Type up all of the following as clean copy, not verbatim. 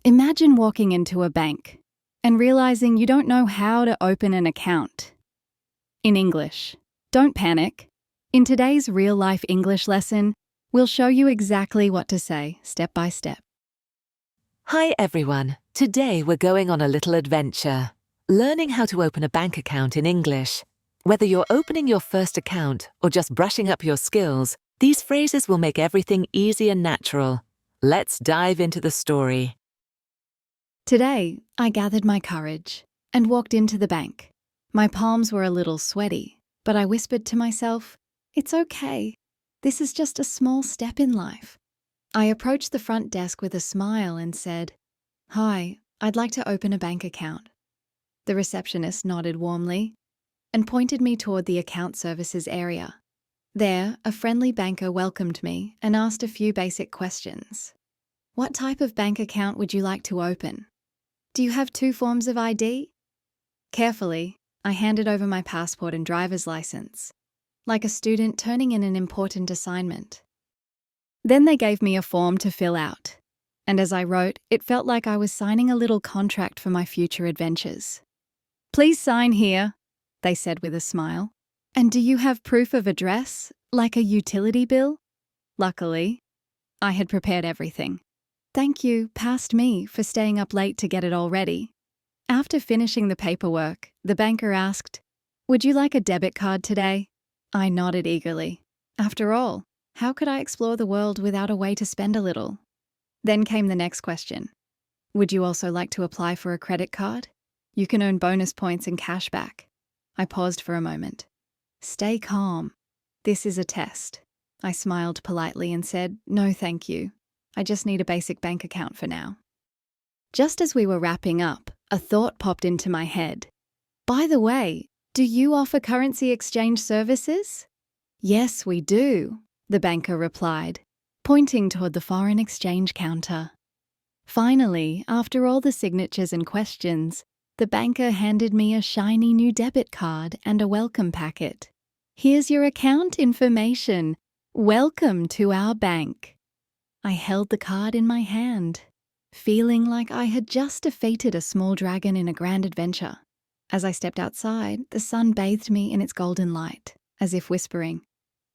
Imagine walking into a bank and realizing you don't know how to open an account. In English, don't panic. In today's real-life English lesson, we'll show you exactly what to say, step by step. Hi everyone, today we're going on a little adventure, learning how to open a bank account in English. Whether you're opening your first account or just brushing up your skills, these phrases will make everything easy and natural. Let's dive into the story. Today, I gathered my courage and walked into the bank. My palms were a little sweaty, but I whispered to myself, "It's okay. This is just a small step in life." I approached the front desk with a smile and said, "Hi, I'd like to open a bank account." The receptionist nodded warmly and pointed me toward the account services area. There, a friendly banker welcomed me and asked a few basic questions. "What type of bank account would you like to open? Do you have 2 forms of ID?" Carefully, I handed over my passport and driver's license, like a student turning in an important assignment. Then they gave me a form to fill out, and as I wrote, it felt like I was signing a little contract for my future adventures. "Please sign here," they said with a smile. "And do you have proof of address, like a utility bill?" Luckily, I had prepared everything. Thank you, past me, for staying up late to get it all ready. After finishing the paperwork, the banker asked, "Would you like a debit card today?" I nodded eagerly. After all, how could I explore the world without a way to spend a little? Then came the next question. "Would you also like to apply for a credit card? You can earn bonus points and cash back." I paused for a moment. "Stay calm. This is a test." I smiled politely and said, "No, thank you. I just need a basic bank account for now." Just as we were wrapping up, a thought popped into my head. "By the way, do you offer currency exchange services?" "Yes, we do," the banker replied, pointing toward the foreign exchange counter. Finally, after all the signatures and questions, the banker handed me a shiny new debit card and a welcome packet. "Here's your account information. Welcome to our bank." I held the card in my hand, feeling like I had just defeated a small dragon in a grand adventure. As I stepped outside, the sun bathed me in its golden light, as if whispering,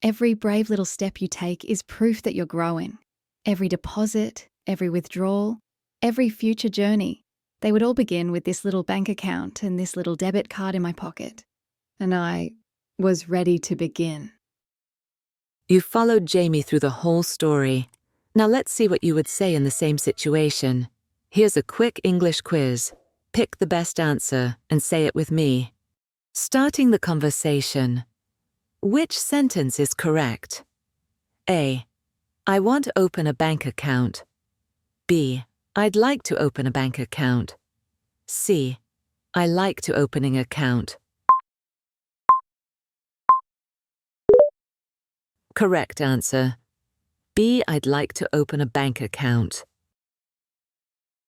"Every brave little step you take is proof that you're growing. Every deposit, every withdrawal, every future journey, they would all begin with this little bank account and this little debit card in my pocket." And I was ready to begin. You followed Jamie through the whole story. Now let's see what you would say in the same situation. Here's a quick English quiz. Pick the best answer and say it with me. Starting the conversation. Which sentence is correct? A. I want to open a bank account. B. I'd like to open a bank account. C. I like to opening account. Correct answer. B. I'd like to open a bank account.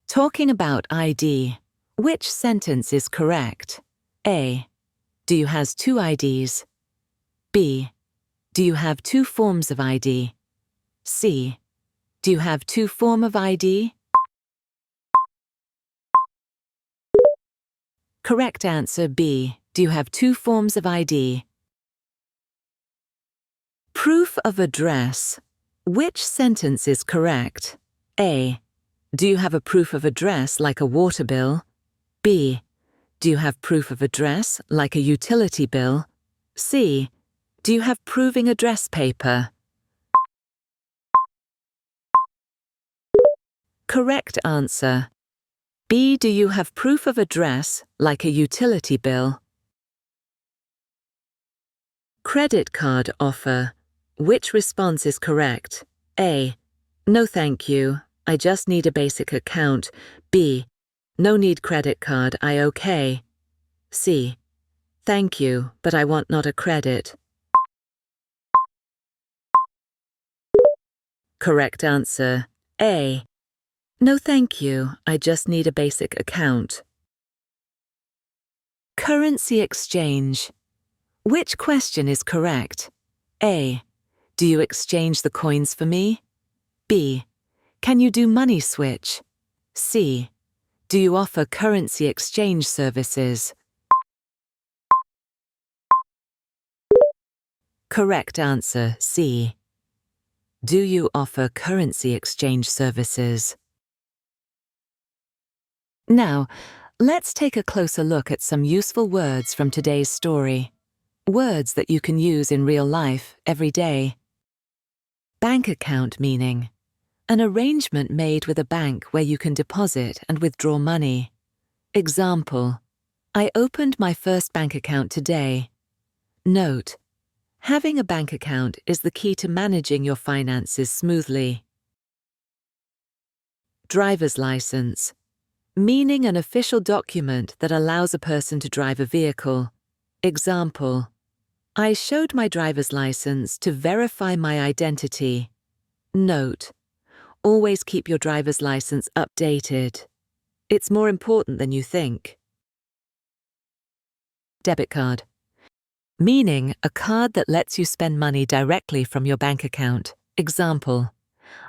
Talking about ID. Which sentence is correct? A. Do you have 2 IDs? B. Do you have 2 forms of ID? C. Do you have 2 forms of ID? Correct answer B. Do you have 2 forms of ID? Proof of address. Which sentence is correct? A. Do you have a proof of address like a water bill? B. Do you have proof of address like a utility bill? C. Do you have proving address paper? Correct answer. B. Do you have proof of address like a utility bill? Credit card offer. Which response is correct? A. No thank you. I just need a basic account. B. No need credit card. I okay. C. Thank you, but I want not a credit. Correct answer. A. No thank you. I just need a basic account. Currency exchange. Which question is correct? A. Do you exchange the coins for me? B. Can you do money switch? C. Do you offer currency exchange services? Correct answer, C. Do you offer currency exchange services? Now, let's take a closer look at some useful words from today's story. Words that you can use in real life every day. Bank account meaning an arrangement made with a bank where you can deposit and withdraw money. Example, I opened my first bank account today. Note, having a bank account is the key to managing your finances smoothly. Driver's license, meaning an official document that allows a person to drive a vehicle. Example, I showed my driver's license to verify my identity. Note, always keep your driver's license updated. It's more important than you think. Debit card, meaning a card that lets you spend money directly from your bank account. Example,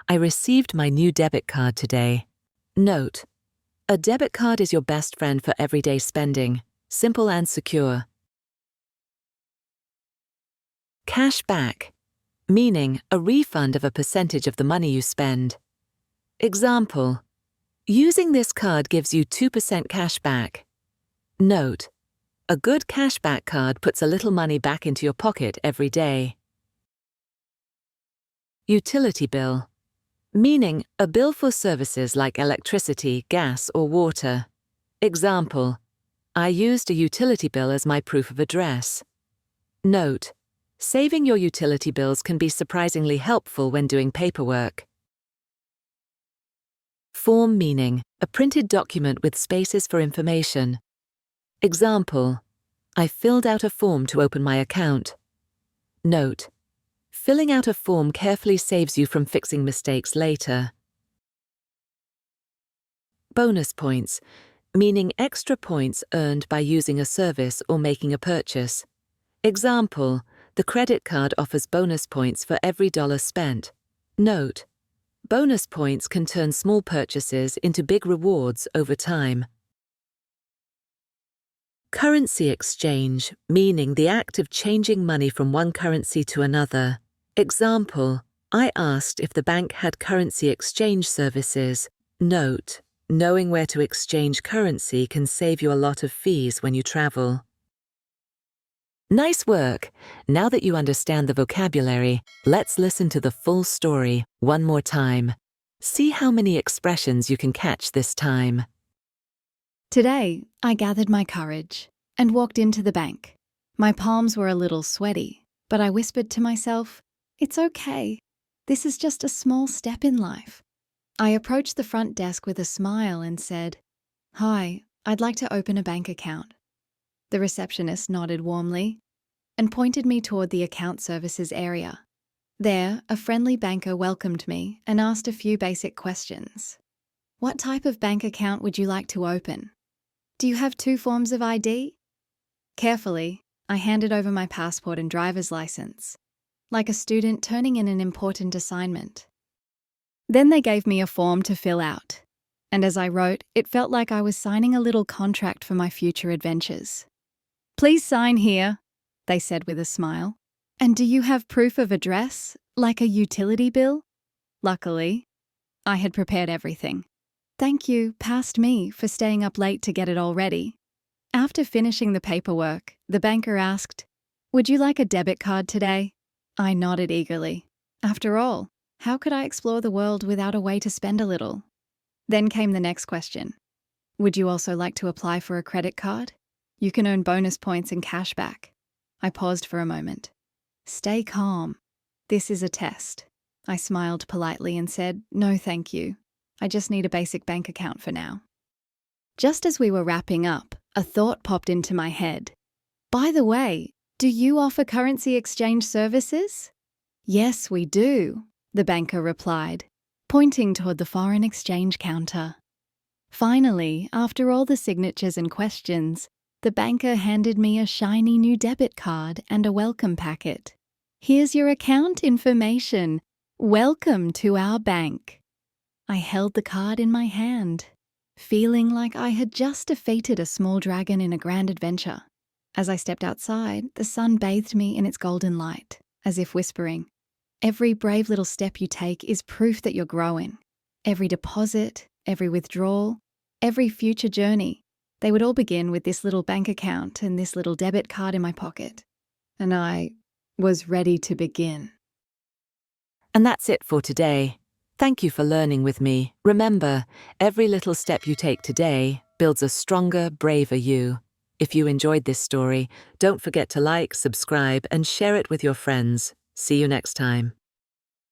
I received my new debit card today. Note, a debit card is your best friend for everyday spending, simple and secure. Cash back, meaning a refund of a percentage of the money you spend. Example, using this card gives you 2% cash back. Note, a good cashback card puts a little money back into your pocket every day. Utility bill, meaning a bill for services like electricity, gas, or water. Example, I used a utility bill as my proof of address. Note, saving your utility bills can be surprisingly helpful when doing paperwork. Form meaning a printed document with spaces for information. Example, I filled out a form to open my account. Note, filling out a form carefully saves you from fixing mistakes later. Bonus points, meaning extra points earned by using a service or making a purchase. Example, the credit card offers bonus points for every dollar spent. Note, bonus points can turn small purchases into big rewards over time. Currency exchange, meaning the act of changing money from one currency to another. Example, I asked if the bank had currency exchange services. Note, knowing where to exchange currency can save you a lot of fees when you travel. Nice work! Now that you understand the vocabulary, let's listen to the full story one more time. See how many expressions you can catch this time. Today, I gathered my courage and walked into the bank. My palms were a little sweaty, but I whispered to myself, it's okay. This is just a small step in life. I approached the front desk with a smile and said, Hi, I'd like to open a bank account. The receptionist nodded warmly and pointed me toward the account services area. There, a friendly banker welcomed me and asked a few basic questions. What type of bank account would you like to open? Do you have 2 forms of ID? Carefully, I handed over my passport and driver's license, like a student turning in an important assignment. Then they gave me a form to fill out, and as I wrote, it felt like I was signing a little contract for my future adventures. Please sign here, they said with a smile. And do you have proof of address, like a utility bill? Luckily, I had prepared everything. Thank you, past me, for staying up late to get it all ready. After finishing the paperwork, the banker asked, Would you like a debit card today? I nodded eagerly. After all, how could I explore the world without a way to spend a little? Then came the next question. Would you also like to apply for a credit card? You can earn bonus points and cash back. I paused for a moment. Stay calm. This is a test. I smiled politely and said, No, thank you. I just need a basic bank account for now. Just as we were wrapping up, a thought popped into my head. By the way, do you offer currency exchange services? Yes, we do, the banker replied, pointing toward the foreign exchange counter. Finally, after all the signatures and questions, the banker handed me a shiny new debit card and a welcome packet. Here's your account information. Welcome to our bank. I held the card in my hand. feeling like I had just defeated a small dragon in a grand adventure. As I stepped outside, the sun bathed me in its golden light, as if whispering, "Every brave little step you take is proof that you're growing. Every deposit, every withdrawal, every future journey, they would all begin with this little bank account and this little debit card in my pocket." And I was ready to begin. And that's it for today. Thank you for learning with me. Remember, every little step you take today builds a stronger, braver you. If you enjoyed this story, don't forget to like, subscribe, and share it with your friends. See you next time.